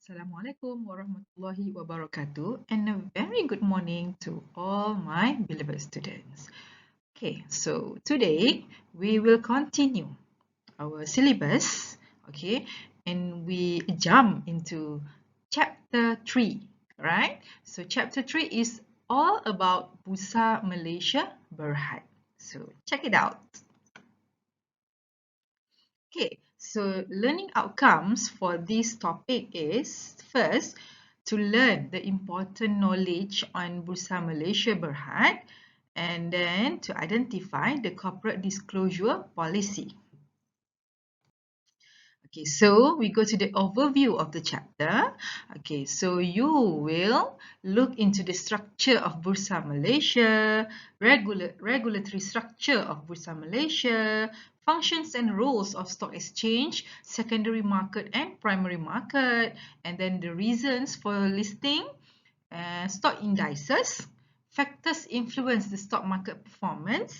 Assalamualaikum warahmatullahi wabarakatuh and a very good morning to all my beloved students. Okay, so today we will continue our syllabus, okay, and we jump into chapter 3, right? So chapter 3 is all about Bursa Malaysia Berhad. So check it out. Okay, so learning outcomes for this topic is first to learn the important knowledge on Bursa Malaysia Berhad and then to identify the corporate disclosure policy. Okay, so we go to the overview of the chapter. Okay, so you will look into the structure of Bursa Malaysia, regulatory structure of Bursa Malaysia, functions and roles of stock exchange, secondary market and primary market, and then the reasons for listing, stock indices, factors influence the stock market performance,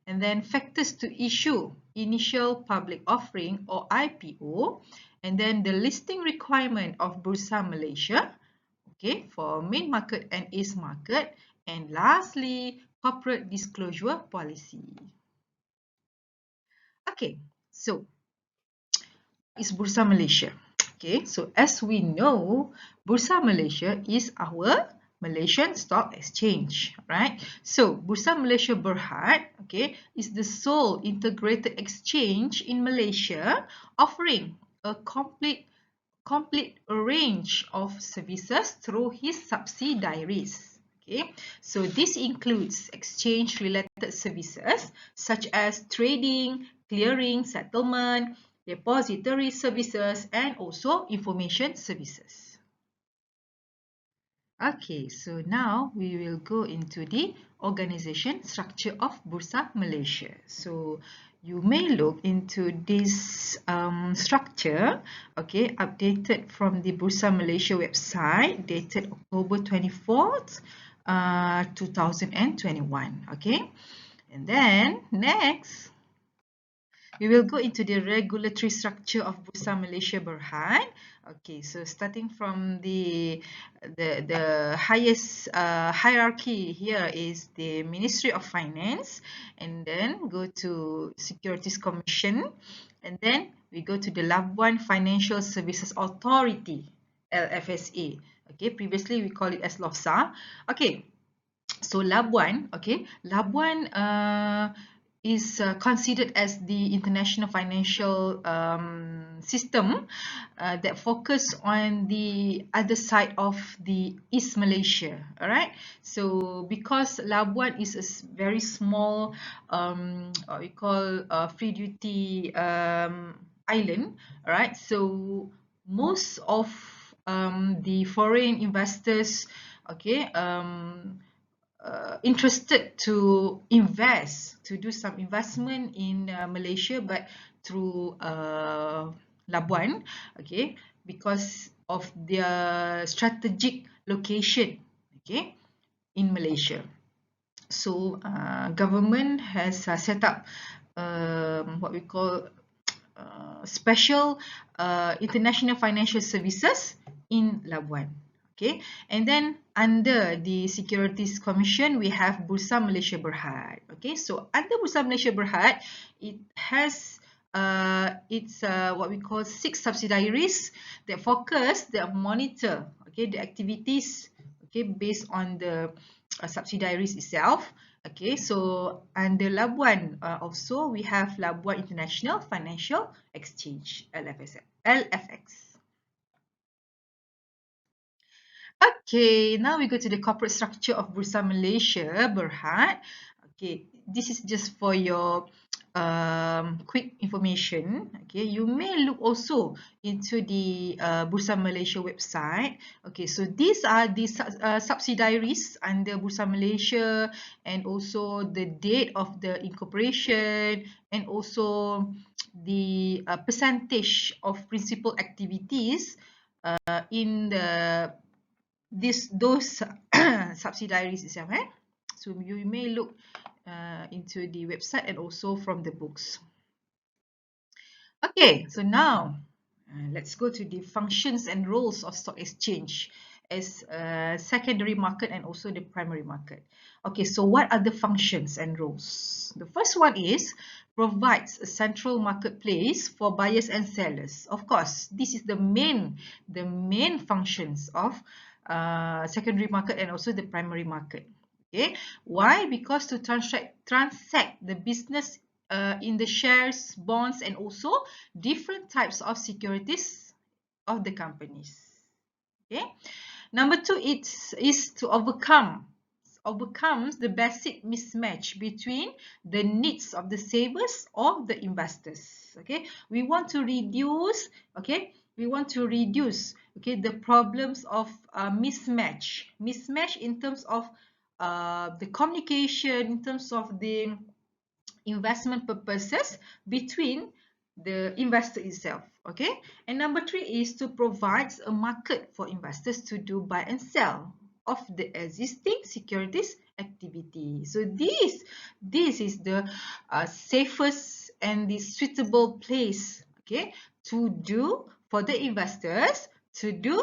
and then factors to issue initial public offering or IPO, and then the listing requirement of Bursa Malaysia, okay, for main market and east market, and lastly, corporate disclosure policy. Okay, so is Bursa Malaysia. Okay, so as we know, Bursa Malaysia is our Malaysian Stock Exchange, right? So Bursa Malaysia Berhad, okay, is the sole integrated exchange in Malaysia offering a complete range of services through his subsidiaries. Okay, so this includes exchange-related services such as trading, clearing, settlement, depository services, and also information services. Okay, so now we will go into the organization structure of Bursa Malaysia. So you may look into this structure, okay, updated from the Bursa Malaysia website, dated October 24th, 2021, okay. And then next, we will go into the regulatory structure of Bursa Malaysia Berhad. Okay, so starting from the highest hierarchy here is the Ministry of Finance, and then go to Securities Commission, and then we go to the Labuan Financial Services Authority, LFSA. Okay, previously we call it as LOFSA. Okay, so Labuan, okay, Labuan is considered as the international financial system that focus on the other side of the East Malaysia. All right. So because Labuan is a very small, what we call free duty island. All right. So most of the foreign investors, okay, interested to invest, to do some investment in Malaysia, but through Labuan, okay, because of their strategic location, okay, in Malaysia. So government has set up what we call special international financial services in Labuan. Okay, and then under the Securities Commission, we have Bursa Malaysia Berhad. Okay, so under Bursa Malaysia Berhad, it has it's what we call 6 subsidiaries that focus, that monitor, okay, the activities, okay, based on the subsidiaries itself. Okay, so under Labuan also we have Labuan International Financial Exchange, LFX. Okay, now we go to the corporate structure of Bursa Malaysia Berhad. Okay, this is just for your quick information. Okay, you may look also into the Bursa Malaysia website. Okay, so these are the subsidiaries under Bursa Malaysia, and also the date of the incorporation, and also the percentage of principal activities in those subsidiaries itself. So you may look into the website and also from the books. Okay, so now Let's go to the functions and roles of stock exchange as a secondary market and also the primary market. Okay, so what are the functions and roles? The first one is provides a central marketplace for buyers and sellers. Of course, this is the main functions of secondary market and also the primary market. Okay, why? Because to transact the business in the shares, bonds, and also different types of securities of the companies. Okay. Number two, is to overcomes the basic mismatch between the needs of the savers or the investors. Okay, we want to reduce. Okay, the problems of mismatch in terms of the communication, in terms of the investment purposes between the investor itself. Okay, and number three is to provide a market for investors to do buy and sell of the existing securities activity. So this is the safest and the suitable place, okay, to do for the investors to do,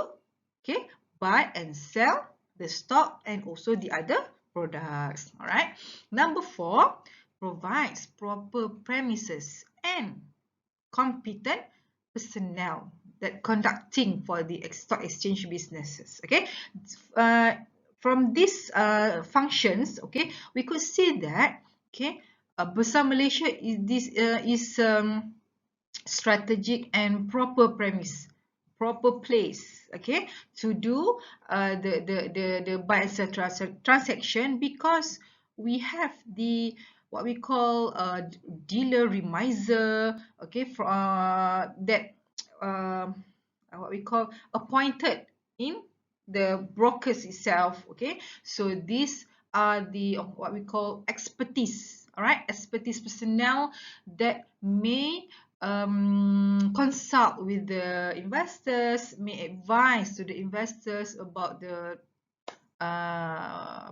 okay, buy and sell the stock and also the other products. All right. Number four, provides proper premises and competent personnel that conducting for the stock exchange businesses. Okay, from these functions, okay, we could see that, okay, Bursa Malaysia is strategic and proper place, okay, to do the buy and sell transaction, because we have the what we call dealer remiser, okay, for that what we call appointed in the brokers itself. Okay, so these are the what we call expertise, all right, expertise personnel that may consult with the investors, may advise to the investors about the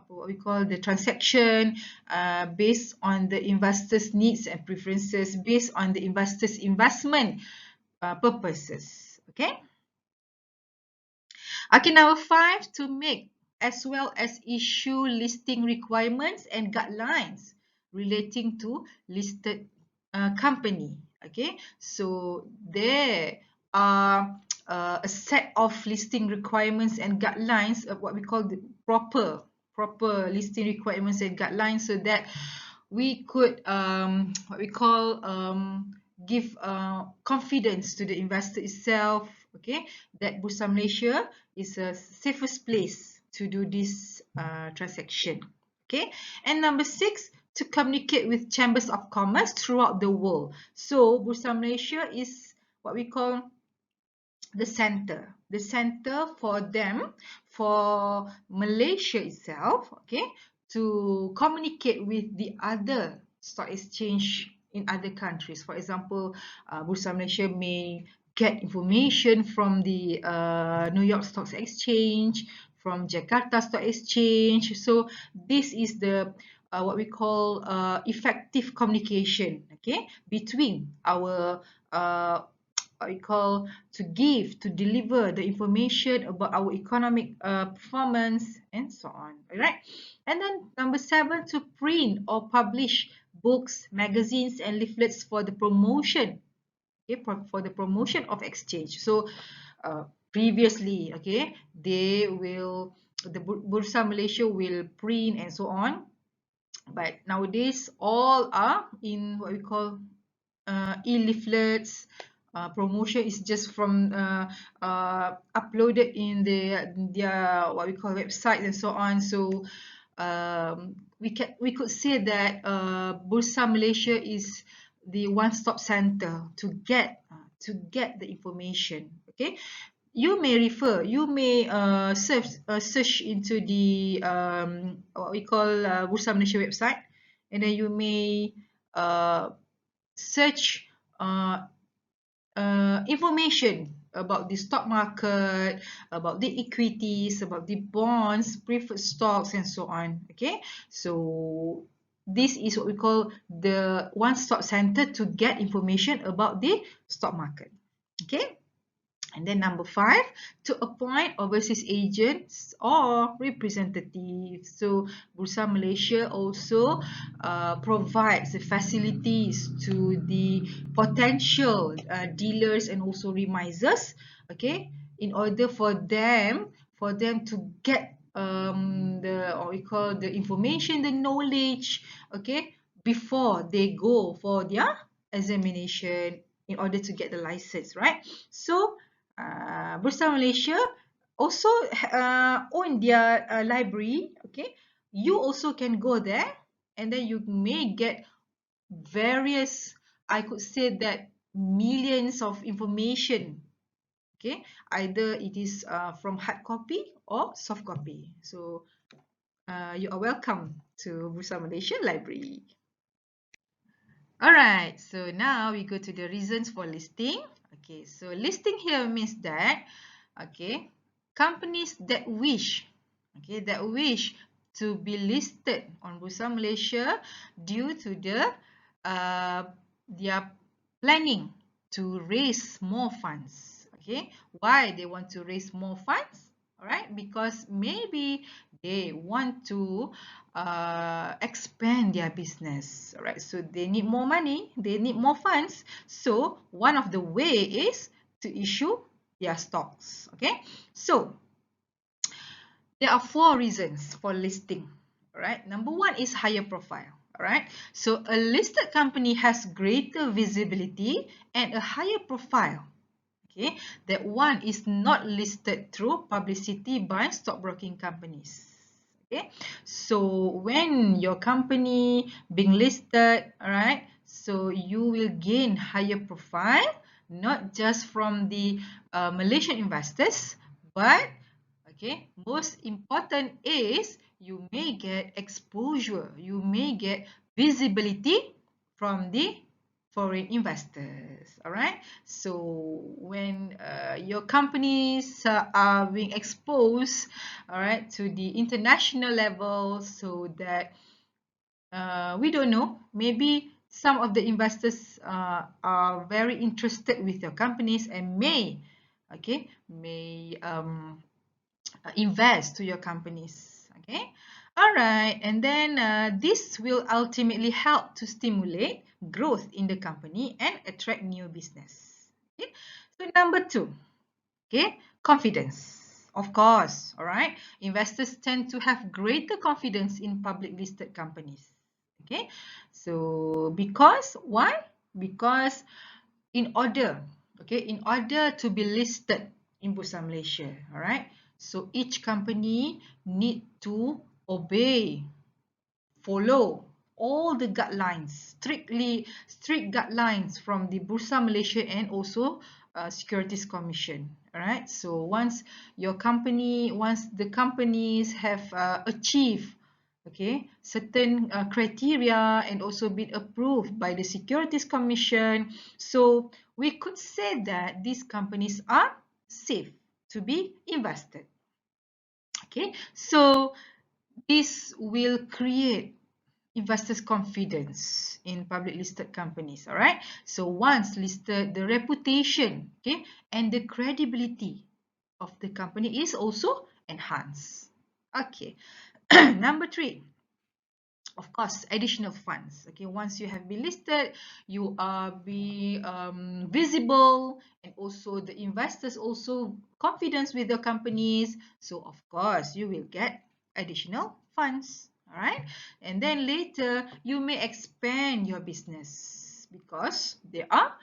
what we call the transaction based on the investors' needs and preferences, based on the investors' investment purposes. Okay. Okay, number five, to make as well as issue listing requirements and guidelines relating to listed company. Okay, so there are a set of listing requirements and guidelines of what we call the proper listing requirements and guidelines, so that we could what we call give confidence to the investor itself, okay, that Bursa Malaysia is a safest place to do this transaction. Okay, and number six, to communicate with chambers of commerce throughout the world. So Bursa Malaysia is what we call the center for them, for Malaysia itself, okay, to communicate with the other stock exchange in other countries. For example, Bursa Malaysia may get information from the New York Stock Exchange, from Jakarta Stock Exchange. So this is the what we call effective communication, okay, between our what we call to deliver the information about our economic performance and so on. All right. And then number seven, to print or publish books, magazines, and leaflets for the promotion, okay, for the promotion of exchange. So previously, okay, the Bursa Malaysia will print and so on, but nowadays all are in what we call e-leaflets. Promotion is just from uploaded in their what we call website and so on. So we could say that Bursa Malaysia is the one-stop center to get the information. Okay, you may search into the what we call Bursa Malaysia website, and then you may search information about the stock market, about the equities, about the bonds, preferred stocks, and so on. Okay, so this is what we call the one-stop center to get information about the stock market. Okay. And then number 5, to appoint overseas agents or representatives. So Bursa Malaysia also provides the facilities to the potential dealers and also remisers, okay, in order for them to get the, or we call the information, the knowledge, okay, before they go for their examination in order to get the license, right? So Bursa Malaysia also own their library, okay. You also can go there and then you may get various, I could say that, millions of information, okay. Either it is from hard copy or soft copy. So you are welcome to Bursa Malaysia Library. Alright, so now we go to the reasons for listing. Okay, so listing here means that, okay, companies that wish, okay, that wish to be listed on Bursa Malaysia due to the their planning to raise more funds. Okay, why they want to raise more funds? Alright, because maybe they want to expand their business. Alright, so they need more money, they need more funds. So one of the way is to issue their stocks. Okay, so there are 4 reasons for listing. Alright, number 1 is higher profile. Alright, so a listed company has greater visibility and a higher profile. Okay, that one is not listed through publicity by stockbroking companies. Okay, so when your company being listed, all right, so you will gain higher profile, not just from the Malaysian investors, but okay, most important is you may get exposure, you may get visibility from the foreign investors. All right, so when your companies are being exposed, all right, to the international level, so that we don't know, maybe some of the investors are very interested with your companies and may, okay, may invest to your companies. Okay, all right, and then this will ultimately help to stimulate growth in the company and attract new business. Okay, so number 2, okay, confidence. Of course, all right, investors tend to have greater confidence in public listed companies. Okay, so because why? Because in order, okay, in order to be listed in Bursa Malaysia, all right, so each company need to obey, follow all the guidelines, strict guidelines from the Bursa Malaysia and also Securities Commission. All right, so once the companies have achieved, okay, certain criteria and also been approved by the Securities Commission, so we could say that these companies are safe to be invested. Okay, so this will create investors' confidence in public listed companies. All right, so once listed, the reputation, okay, and the credibility of the company is also enhanced. Okay, number 3, of course, additional funds. Okay, once you have been listed, you are be visible, and also the investors also confidence with the companies, so of course you will get additional funds. All right, and then later you may expand your business because there are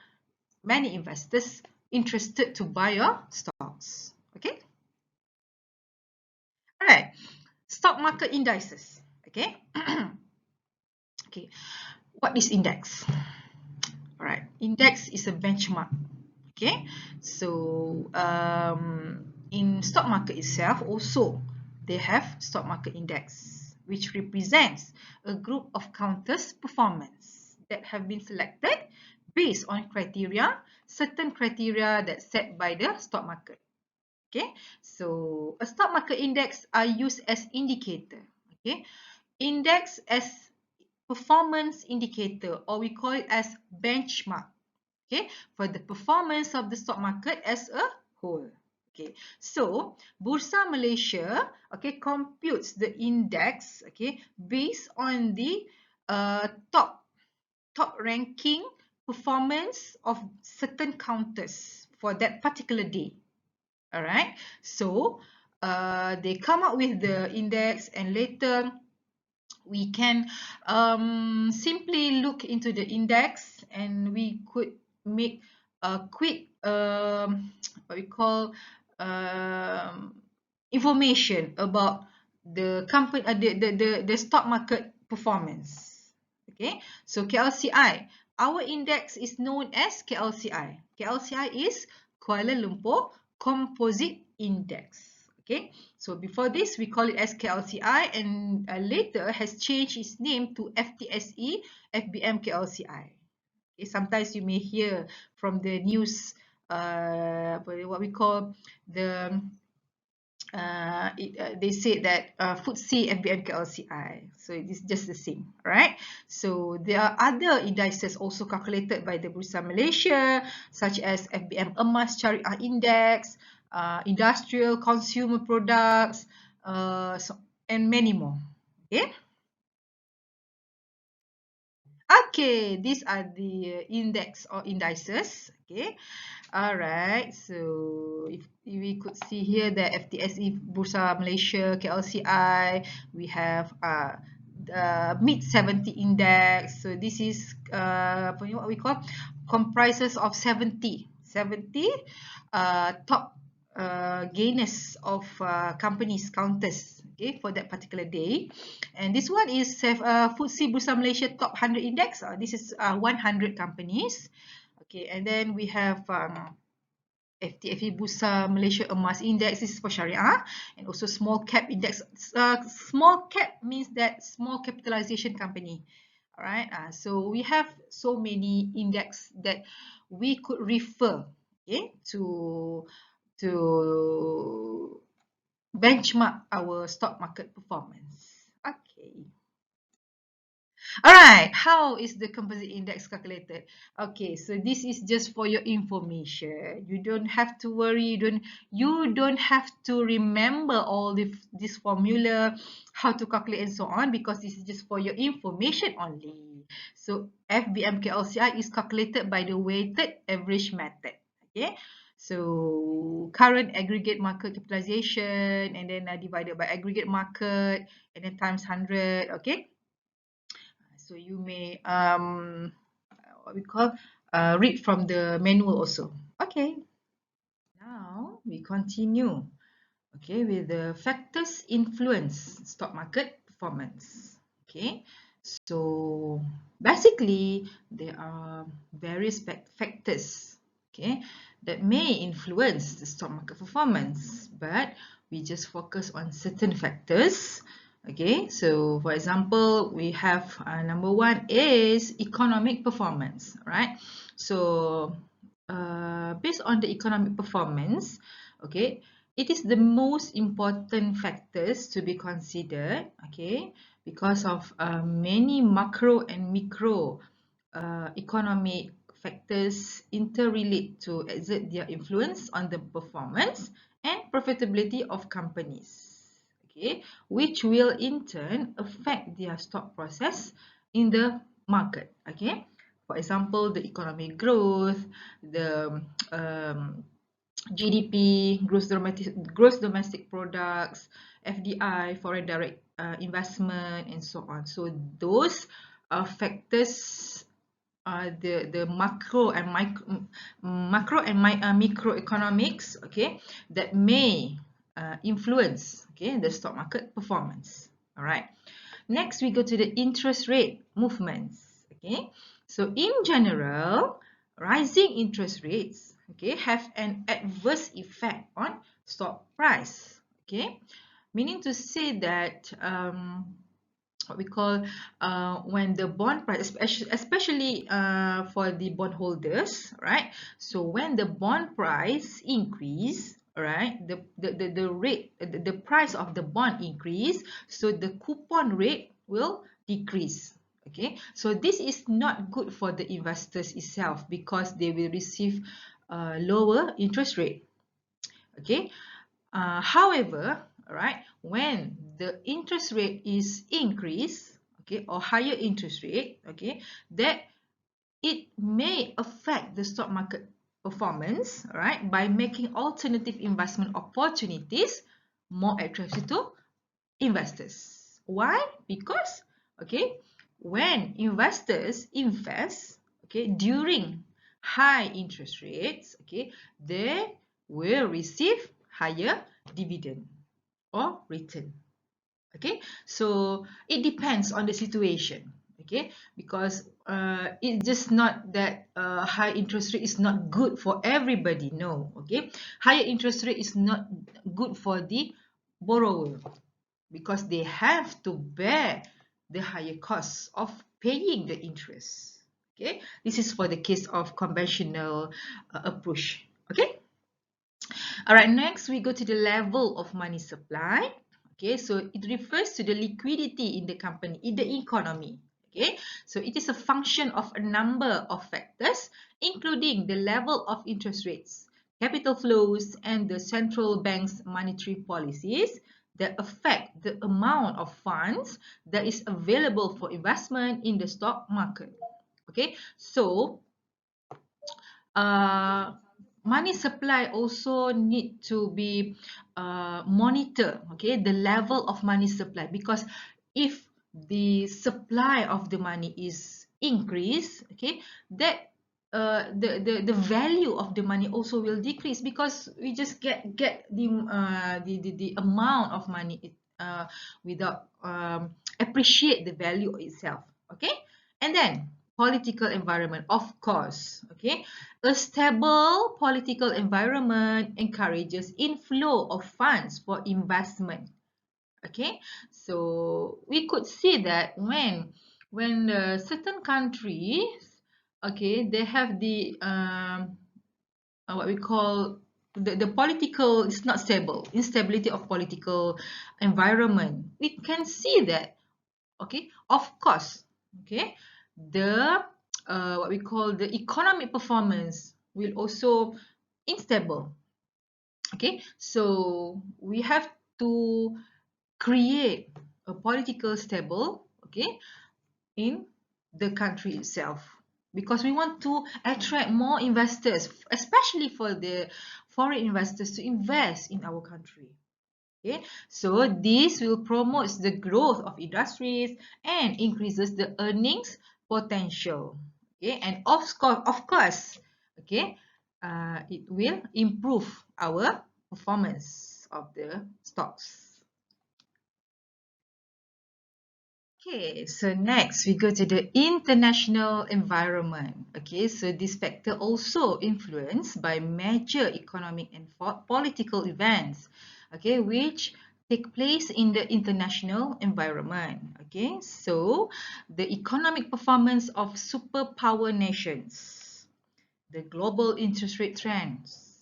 many investors interested to buy your stocks. Okay, all right, stock market indices. Okay. Okay, what is index? All right, index is a benchmark. Okay, so in stock market itself also they have stock market index, which represents a group of counters' performance that have been selected based on certain criteria that's set by the stock market. Okay, so a stock market index are used as indicator. Okay, index as performance indicator, or we call it as benchmark, okay, for the performance of the stock market as a whole. Okay, so Bursa Malaysia, okay, computes the index, okay, based on the top ranking performance of certain counters for that particular day. All right, so they come up with the index, and later we can simply look into the index, and we could make a quick what we call information about the company, the stock market performance. Okay, so KLCI, our index is known as KLCI. KLCI is Kuala Lumpur Composite Index. Okay, so before this we call it as KLCI, and later has changed its name to FTSE FBM KLCI. Okay, sometimes you may hear from the news what we call the they say that FTSE FBM KLCI. So it is just the same, right? So there are other indices also calculated by the Bursa Malaysia, such as FBM Emas Syariah Index, industrial consumer products, and many more. Okay. Okay, these are the index or indices. Okay, all right. So if we could see here the FTSE Bursa Malaysia KLCI, we have the mid 70 index. So this is what we call comprises of 70 top gainers of companies counters, okay, for that particular day. And this one is FTSE Bursa Malaysia Top 100 Index. This is 100 companies. Okay, and then we have FTFE Bursa Malaysia Emas Index. This is for Syariah, and also small cap index. Small cap means that small capitalization company. All right. So we have so many index that we could refer, okay, to benchmark our stock market performance. Okay. Alright, how is the composite index calculated? Okay, so this is just for your information. You don't have to worry. You don't have to remember all this formula, how to calculate and so on, because this is just for your information only. So FBM KLCI is calculated by the weighted average method. Okay. So current aggregate market capitalization, and then divided by aggregate market, and then times 100. Okay. So you may what we call read from the manual also. Okay. Now we continue. Okay, with the factors influence stock market performance. Okay. So basically there are various factors, okay, that may influence the stock market performance, but we just focus on certain factors. Okay, so for example, we have number one is economic performance, right? So based on the economic performance, okay, it is the most important factors to be considered, okay, because of many macro and micro economic factors interrelate to exert their influence on the performance and profitability of companies, okay, which will in turn affect their stock process in the market. Okay, for example, the economic growth, the GDP, gross domestic products, FDI, foreign direct investment, and so on. So those factors are the macro and microeconomics, okay, that may influence, okay, the stock market performance. All right. Next, we go to the interest rate movements. Okay, so in general, rising interest rates, okay, have an adverse effect on stock price. Okay, meaning to say that what we call when the bond price, especially for the bondholders, right? So when the bond price increase, right, the rate, the price of the bond increase, so the coupon rate will decrease. Okay, so this is not good for the investors itself, because they will receive lower interest rate. Okay. However, right, when the interest rate is increased, okay, or higher interest rate, okay, that it may affect the stock market performance, right, by making alternative investment opportunities more attractive to investors. Why? Because, okay, when investors invest, okay, during high interest rates, okay, they will receive higher dividend or return. Okay, so it depends on the situation. Okay, because it's just not that high interest rate is not good for everybody. No. Okay, higher interest rate is not good for the borrower, because they have to bear the higher costs of paying the interest. Okay, this is for the case of conventional approach. Okay. All right, next we go to the level of money supply. Okay, so it refers to the liquidity in the company, in the economy. Okay, so it is a function of a number of factors, including the level of interest rates, capital flows, and the central bank's monetary policies that affect the amount of funds that is available for investment in the stock market. Okay, so uh, money supply also need to be monitor, okay, the level of money supply, because if the supply of the money is increased, okay, that the value of the money also will decrease, because we just get the amount of money without appreciate the value itself. Okay, and then political environment, of course. Okay, a stable political environment encourages inflow of funds for investment. Okay, so we could see that when certain countries, okay, they have the what we call the political is not stable, instability of political environment, we can see that, okay, of course, okay, the what we call the economic performance will also unstable. Okay, so we have to create a political stable, okay, in the country itself, because we want to attract more investors, especially for the foreign investors to invest in our country. Okay, so this will promote the growth of industries and increases the earnings potential. Okay, and of course, okay, it will improve our performance of the stocks. Okay, so next we go to the international environment. Okay, so this factor also influenced by major economic and political events, okay, which take place in the international environment. Okay, so the economic performance of superpower nations, the global interest rate trends,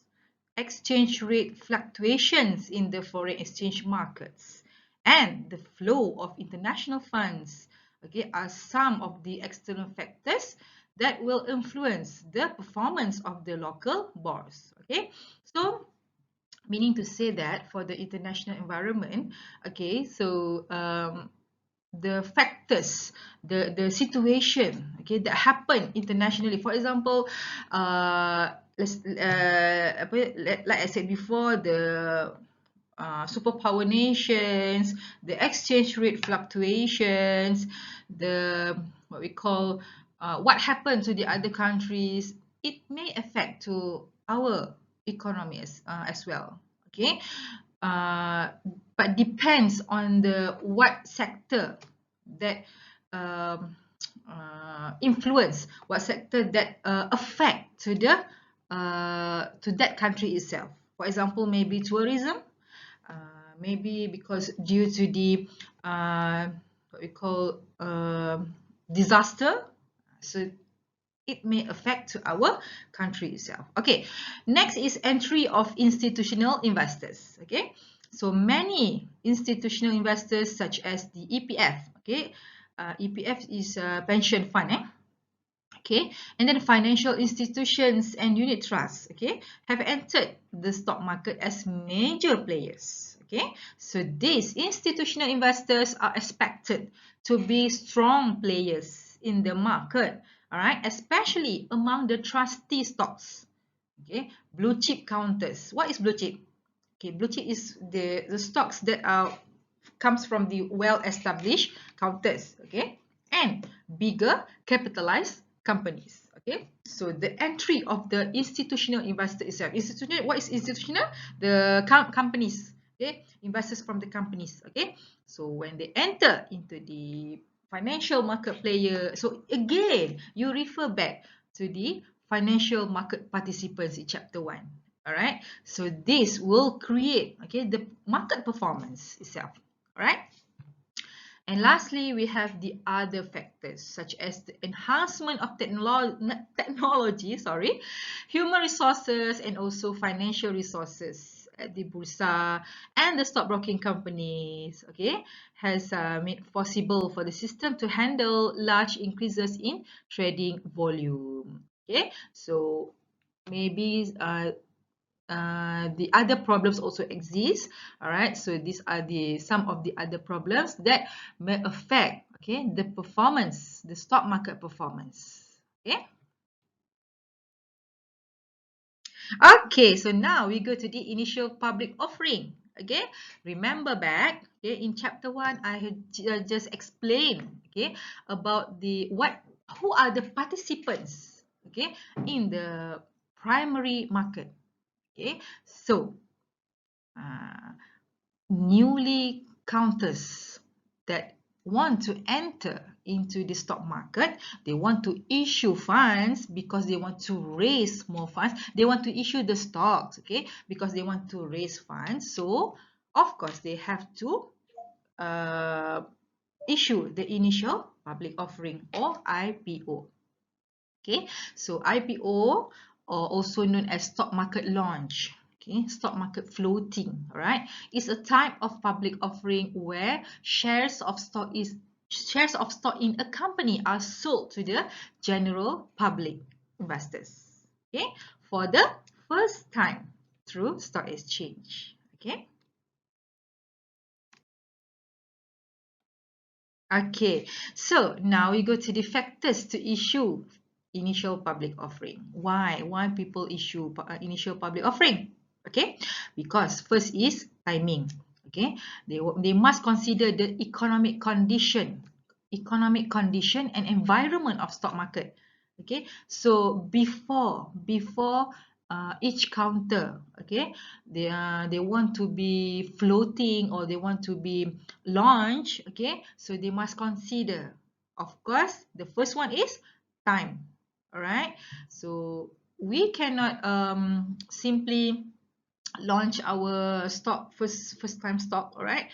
exchange rate fluctuations in the foreign exchange markets, and the flow of international funds, okay, are some of the external factors that will influence the performance of the local bourse. Okay, so meaning to say that for the international environment, okay, so the factors, the situation, okay, that happen internationally. For example, like I said before, the superpower nations, the exchange rate fluctuations, the what we call what happened to the other countries, it may affect to our economy as well. Okay, uh, but depends on the what sector that influence, what sector that affect to that country itself. For example, maybe tourism, maybe because due to the what we call disaster, so it may affect to our country itself. Okay, next is entry of institutional investors. Okay, so many institutional investors such as the EPF. Okay, EPF is a pension fund. Okay, and then financial institutions and unit trusts, okay, have entered the stock market as major players. Okay, so these institutional investors are expected to be strong players in the market, all right, especially among the trustee stocks. Okay, blue chip counters. What is blue chip? Okay, blue chip is the stocks that are comes from the well-established counters, okay, and bigger capitalized companies. Okay, so the entry of the institutional investor itself. Institutional, what is institutional? The companies, okay, investors from the companies. Okay, so when they enter into the financial market player, so again you refer back to the financial market participants in chapter 1. All right, so this will create, okay, the market performance itself. All right, and lastly, we have the other factors such as the enhancement of technology, human resources, and also financial resources at the Bursa and the stockbroking companies, okay, has made possible for the system to handle large increases in trading volume. Okay, so maybe the other problems also exist. All right, so these are the some of the other problems that may affect, okay, the performance, the stock market performance. Okay, okay, so now we go to the initial public offering. Okay, remember back, okay, in chapter 1 I had just explained, okay, about the who are the participants, okay, in the primary market. Okay, so newly counters that want to enter into the stock market, they want to issue funds because they want to raise more funds. They want to issue the stocks, okay, because they want to raise funds. So of course they have to issue the initial public offering or IPO. Okay, so IPO, or also known as stock market launch, okay, stock market floating, all right, is a type of public offering where shares of stock in a company are sold to the general public investors, okay, for the first time through stock exchange. Okay. Okay, so now we go to the factors to issue initial public offering. Why? Why people issue initial public offering? Okay, because first is timing. Okay, they must consider the economic condition and environment of stock market. Okay, so before each counter, okay, they want to be floating or they want to be launched, okay, so they must consider, of course, the first one is time. All right, so we cannot simply launch our stock, first time stock, all right,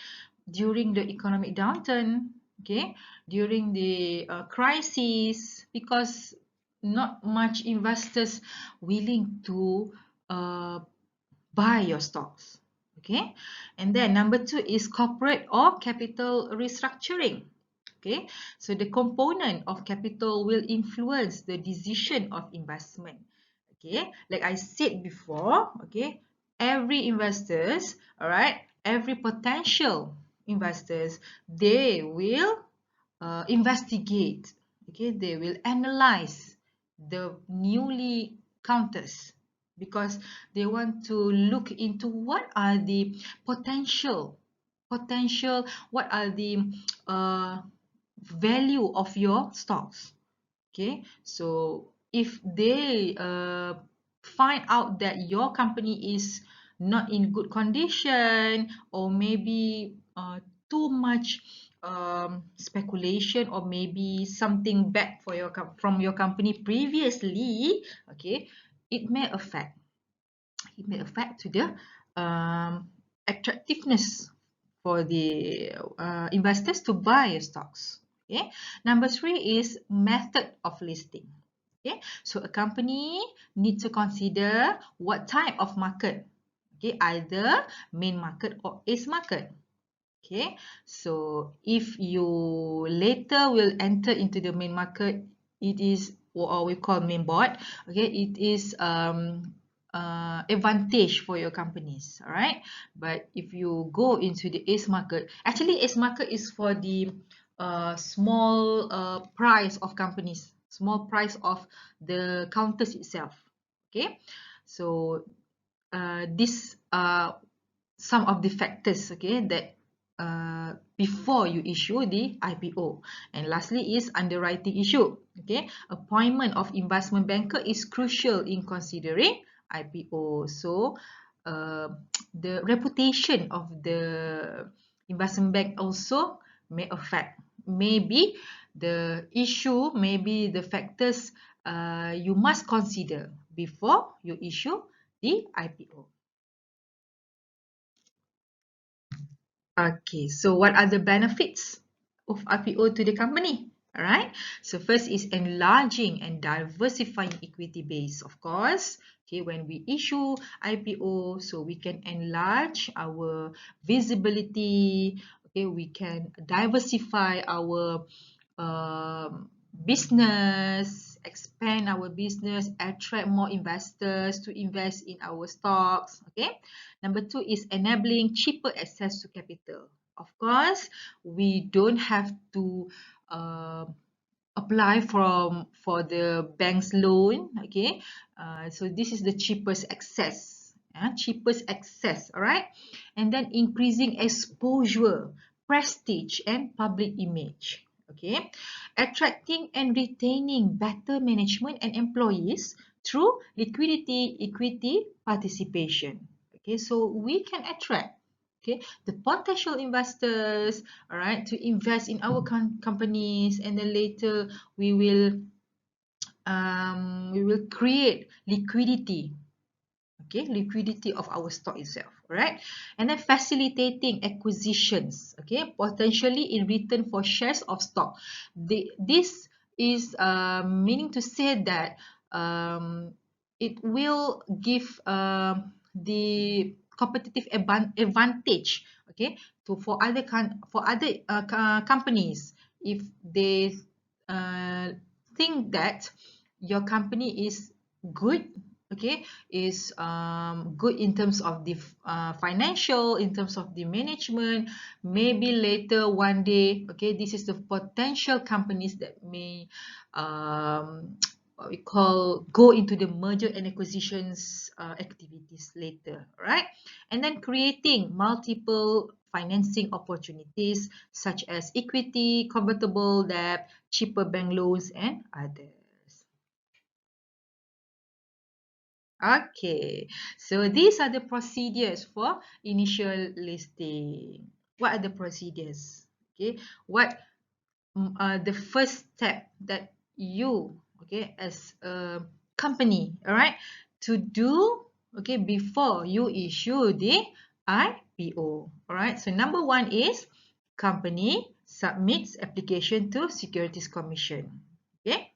during the economic downturn, okay, during the crisis, because not much investors willing to uh, buy your stocks. Okay, and then number 2 is corporate or capital restructuring. Okay, so the component of capital will influence the decision of investment. Okay, like I said before, okay, every investors, all right, every potential investors, they will investigate, okay, they will analyze the newly counters because they want to look into what are the potential, what are the uh, value of your stocks. Okay, so if they find out that your company is not in good condition, or maybe too much speculation, or maybe something bad for from your company previously, okay, it may affect to the attractiveness for the investors to buy stocks. Okay. Number 3 is method of listing. Okay, so a company needs to consider what type of market. Okay, either main market or ace market. Okay, so if you later will enter into the main market, it is or we call main board, okay, it is advantage for your companies, all right. But if you go into the ACE market, actually ACE market is for the small price of companies, small price of the counters itself, okay. So this some of the factors, okay, that before you issue the IPO. And lastly is underwriting issue, okay. Appointment of investment banker is crucial in considering IPO. So the reputation of the investment bank also may affect, maybe the issue, maybe the factors you must consider before you issue the IPO. Okay, so what are the benefits of IPO to the company? All right, so first is enlarging and diversifying equity base, of course. Okay, when we issue IPO, so we can enlarge our visibility. Okay, we can diversify our business, expand our business, attract more investors to invest in our stocks. Okay, number two is enabling cheaper access to capital. Of course, we don't have to apply for the bank's loan. Okay, so this is the cheapest access. Cheapest access, all right. And then increasing exposure, prestige, and public image. Okay, attracting and retaining better management and employees through liquidity, equity, participation. Okay, so we can attract, okay, the potential investors, all right, to invest in our companies, and then later we will create liquidity, okay, liquidity of our stock itself, right. And then facilitating acquisitions, okay, potentially in return for shares of stock. This is meaning to say that it will give the competitive advantage, okay, to for other companies, if they think that your company is good, okay, is good in terms of the financial, in terms of the management, maybe later one day, okay, this is the potential companies that may what we call go into the merger and acquisitions activities later, right. And then creating multiple financing opportunities such as equity, convertible debt, cheaper bank loans, and others. Okay, so these are the procedures for initial listing. What are the procedures? Okay, what the first step that you, okay, as a company, all right, to do, okay, before you issue the IPO, all right. So number one is company submits application to Securities Commission, okay.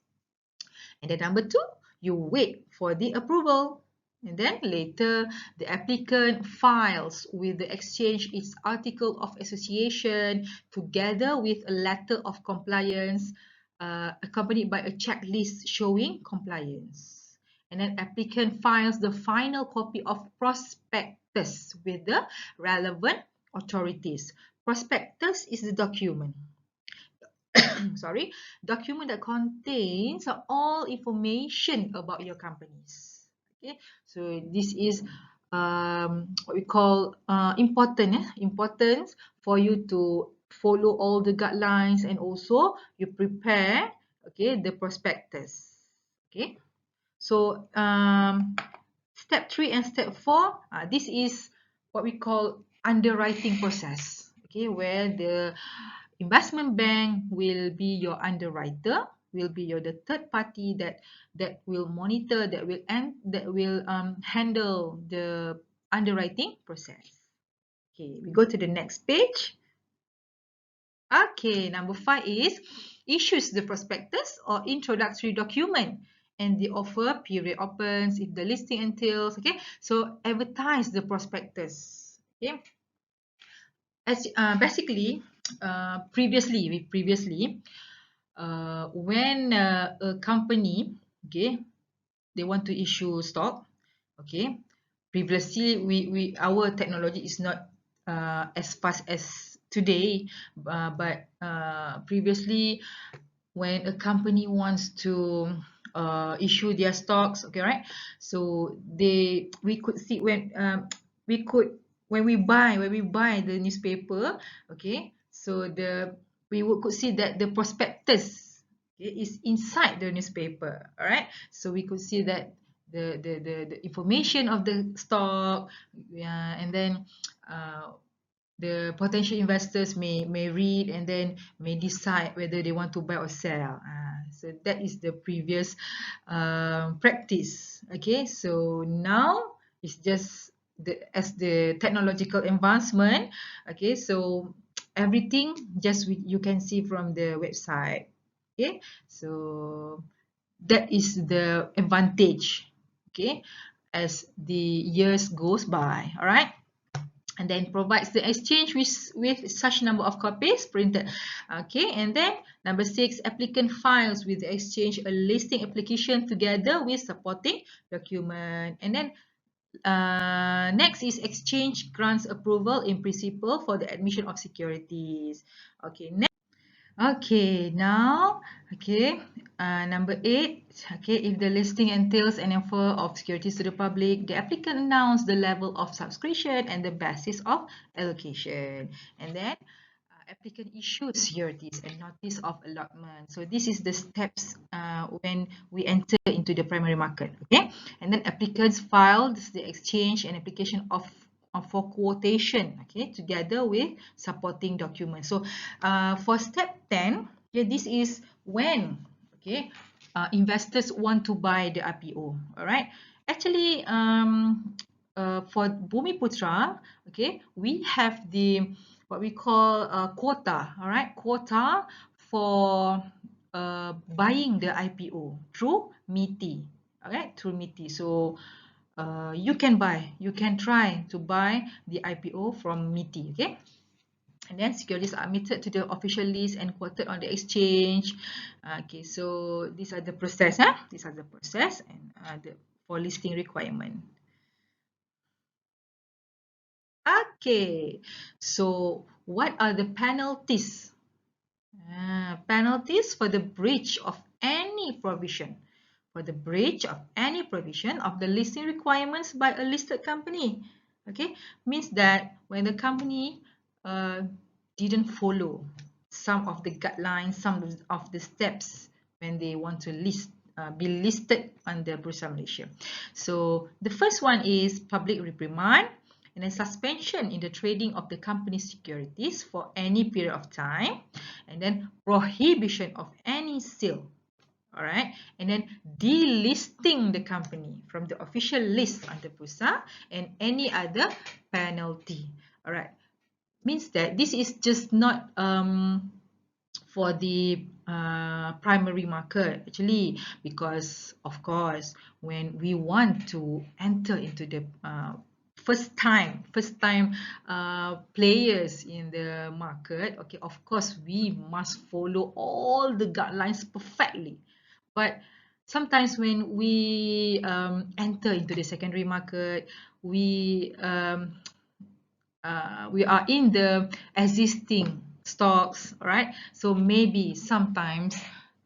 And then number two, you wait for the approval. And then later, the applicant files with the exchange its article of association together with a letter of compliance accompanied by a checklist showing compliance. And then applicant files the final copy of prospectus with the relevant authorities. Prospectus is the document. Sorry, document that contains all information about your companies. Okay, so this is what we call important for you to follow all the guidelines, and also you prepare, okay, the prospectus. Okay, so step 3 and step 4, this is what we call underwriting process, okay, where the investment bank will be your underwriter, will be your the third party that will monitor, that will handle the underwriting process. Okay, we go to the next page. Okay, number 5 is issues the prospectus or introductory document, and the offer period opens if the listing entails. Okay, so advertise the prospectus. Okay, as basically previously when a company, okay, they want to issue stock, okay, previously our technology is not as fast as today, but previously when a company wants to issue their stocks, okay, right? So we could see we could when we buy the newspaper, okay, so could see that the prospectus, okay, is inside the newspaper, all right? So we could see that the information of the stock, yeah, and then the potential investors may read and then may decide whether they want to buy or sell. So that is the previous practice. Okay, so now it's just as the technological advancement. Okay, so everything just you can see from the website. Okay, so that is the advantage. Okay, as the years goes by. All right. And then provides the exchange with such number of copies printed. Okay, and then number 6, applicant files with the exchange a listing application together with supporting document. And then next is exchange grants approval in principle for the admission of securities. Okay, next. Okay, now, okay, number 8, okay, if the listing entails an offer of securities to the public, the applicant announce the level of subscription and the basis of allocation. And then applicant issues securities and notice of allotment. So this is the steps when we enter into the primary market, okay? And then applicants files the exchange and application for quotation, okay, together with supporting documents. So for step 10, okay, this is when, okay, investors want to buy the IPO, all right? Actually, for Bumiputra, okay, we have the what we call quota, all right, quota for buying the IPO through MITI, all right, through MITI. So you can try to buy the IPO from MITI, okay. And then securities are admitted to the official list and quoted on the exchange. Okay, so these are the process, these are the process and for listing requirement. Okay, so what are the penalties? Penalties for the breach of any provision. For the breach of any provision of the listing requirements by a listed company. Okay, means that when the company didn't follow some of the guidelines, some of the steps when they want to be listed under Bursa Malaysia. So the first one is public reprimand and then suspension in the trading of the company's securities for any period of time, and then prohibition of any sale, all right, and then delisting the company from the official list under Bursa and any other penalty. All right, means that this is just not for the primary market actually, because of course when we want to enter into the first time players in the market, okay, of course we must follow all the guidelines perfectly. But sometimes when we enter into the secondary market, we are in the existing stocks, right? So maybe sometimes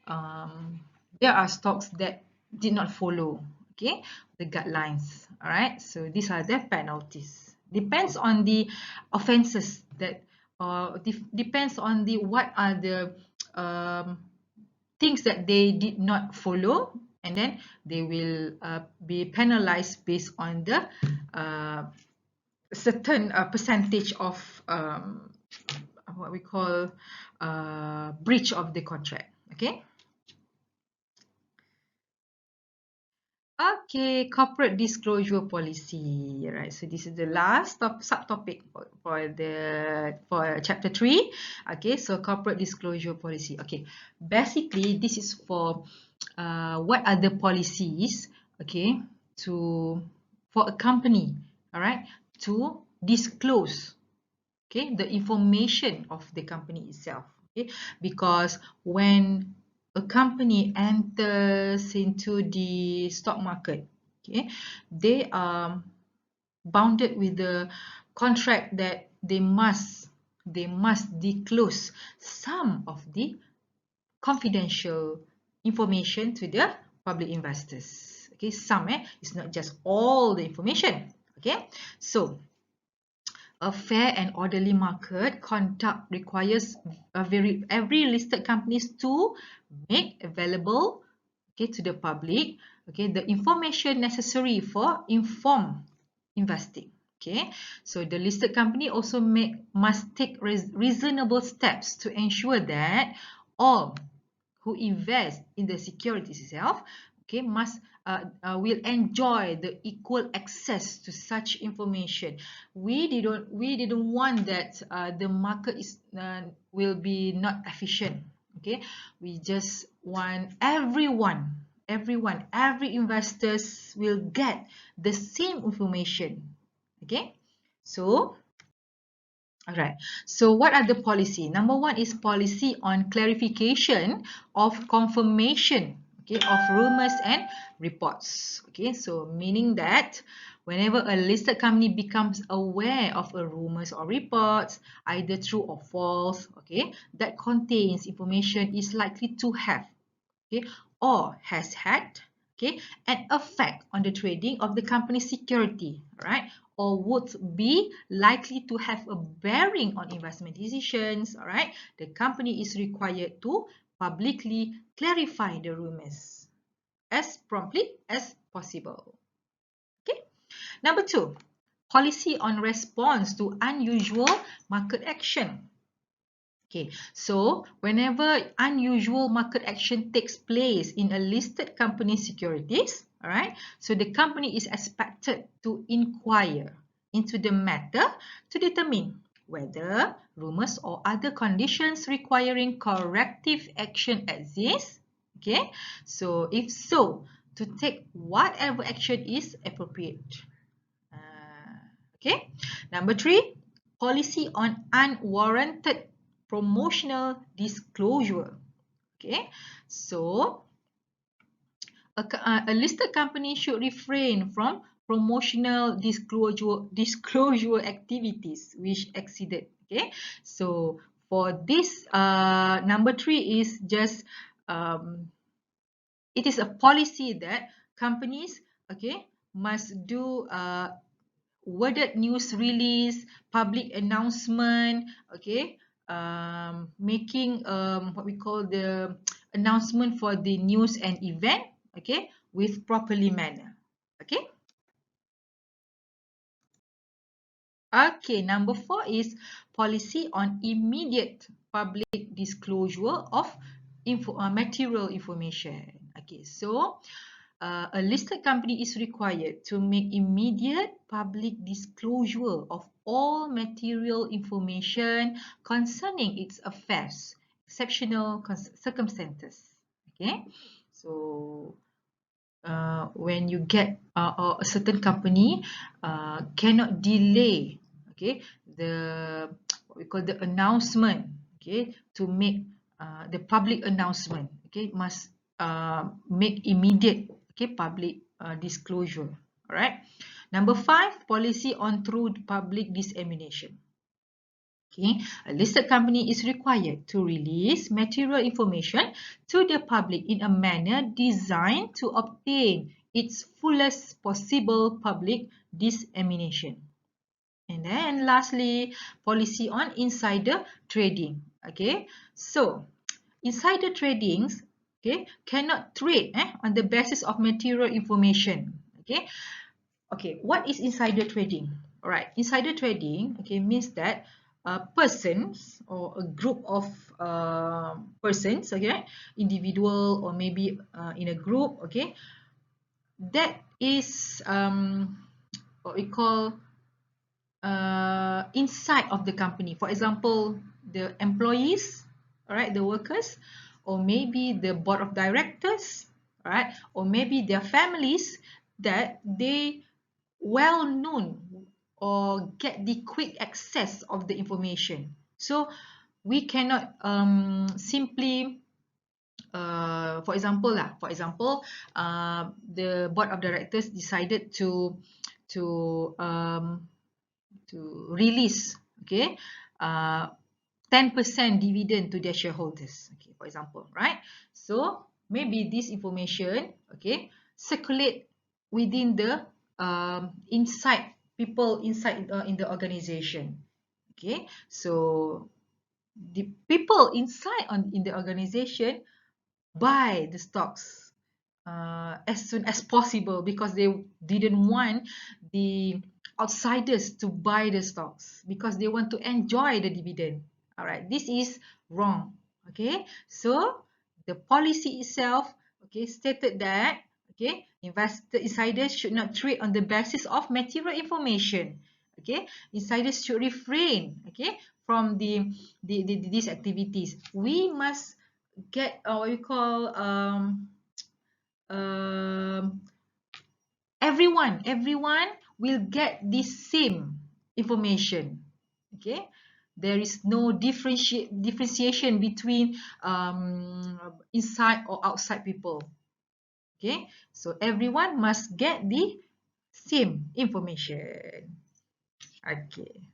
there are stocks that did not follow, okay, the guidelines, all right? So these are the penalties. Depends on the offenses that depends on the what are the things that they did not follow, and then they will be penalized based on the certain percentage of what we call breach of the contract. Okay. Okay, corporate disclosure policy. Right. So this is the last subtopic for chapter 3. Okay. So corporate disclosure policy. Okay. Basically, this is for what are the policies. Okay. For a company. All right. To disclose, okay, the information of the company itself. Okay, because when a company enters into the stock market, okay, they are bounded with the contract that they must disclose some of the confidential information to the public investors. Okay, some it's not just all the information. Okay, so a fair and orderly market conduct requires every listed companies to make available, okay, to the public, okay, the information necessary for informed investing. Okay, so the listed company also must take reasonable steps to ensure that all who invest in the securities itself, okay, must will enjoy the equal access to such information. We didn't want that the market is will be not efficient. Okay, we just want every investors will get the same information. Okay, so alright, so what are the policy? Number one is policy on clarification of confirmation, okay, of rumors and reports. Okay, so meaning that whenever a listed company becomes aware of a rumors or reports, either true or false, okay, that contains information is likely to have, okay, or has had, okay, an effect on the trading of the company's security, right, or would be likely to have a bearing on investment decisions, all right, the company is required to publicly clarify the rumors as promptly as possible. Okay, number two, policy on response to unusual market action. Okay, so whenever unusual market action takes place in a listed company securities, all right, so the company is expected to inquire into the matter to determine whether rumors or other conditions requiring corrective action exist. Okay, so if so, to take whatever action is appropriate. Okay, number three, policy on unwarranted promotional disclosure. Okay, so a listed company should refrain from promotional disclosure activities which exceeded. Okay, so for this number three is just it is a policy that companies, okay, must do worded news release, public announcement, okay, making what we call the announcement for the news and event, okay, with properly manner. Okay. Okay, number four is policy on immediate public disclosure of material information. Okay, so a listed company is required to make immediate public disclosure of all material information concerning its affairs, exceptional circumstances. Okay, so when you get a certain company cannot delay, okay, the what we call the announcement, okay, to make the public announcement, okay, must make immediate, okay, public disclosure. All right, number five, policy on through public dissemination. Okay, a listed company is required to release material information to the public in a manner designed to obtain its fullest possible public dissemination. And then lastly, policy on insider trading. Okay, so insider tradings, okay, cannot trade on the basis of material information. Okay, okay, what is insider trading? All right, insider trading, okay, means that persons or a group of persons, okay, individual or maybe in a group, okay, that is what we call inside of the company. For example, the employees, all right, the workers, or maybe the board of directors, all right, or maybe their families, that they well known or get the quick access of the information. So we cannot simply for example, the board of directors decided to release, okay, 10% dividend to their shareholders, okay, for example, right? So maybe this information, okay, circulate within the inside people inside in the organization, okay. So the people inside in the organization buy the stocks as soon as possible, because they didn't want the outsiders to buy the stocks, because they want to enjoy the dividend. All right, this is wrong. Okay, so the policy itself, okay, stated that, okay, investor insiders should not trade on the basis of material information. Okay, insiders should refrain, okay, from these activities. We must get what we call um, everyone will get this same information. Okay, there is no differentiation between inside or outside people. Okay, so everyone must get the same information. Okay.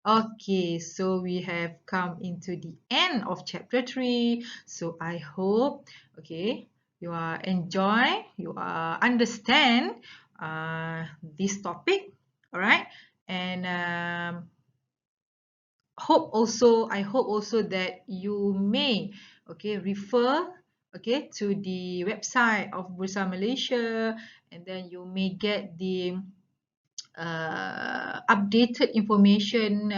Okay, so we have come into the end of chapter 3. So I hope, okay, you are enjoy, you are understand this topic, all right? And I hope also that you may, okay, refer, okay, to the website of Bursa Malaysia, and then you may get the updated information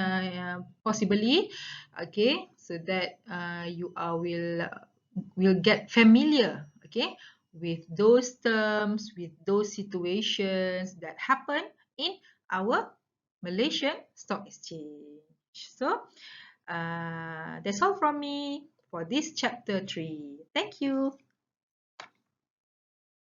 possibly, okay, so that you will get familiar, okay, with those terms, with those situations that happen in our Malaysian Stock Exchange. So that's all from me for this chapter 3. Thank you.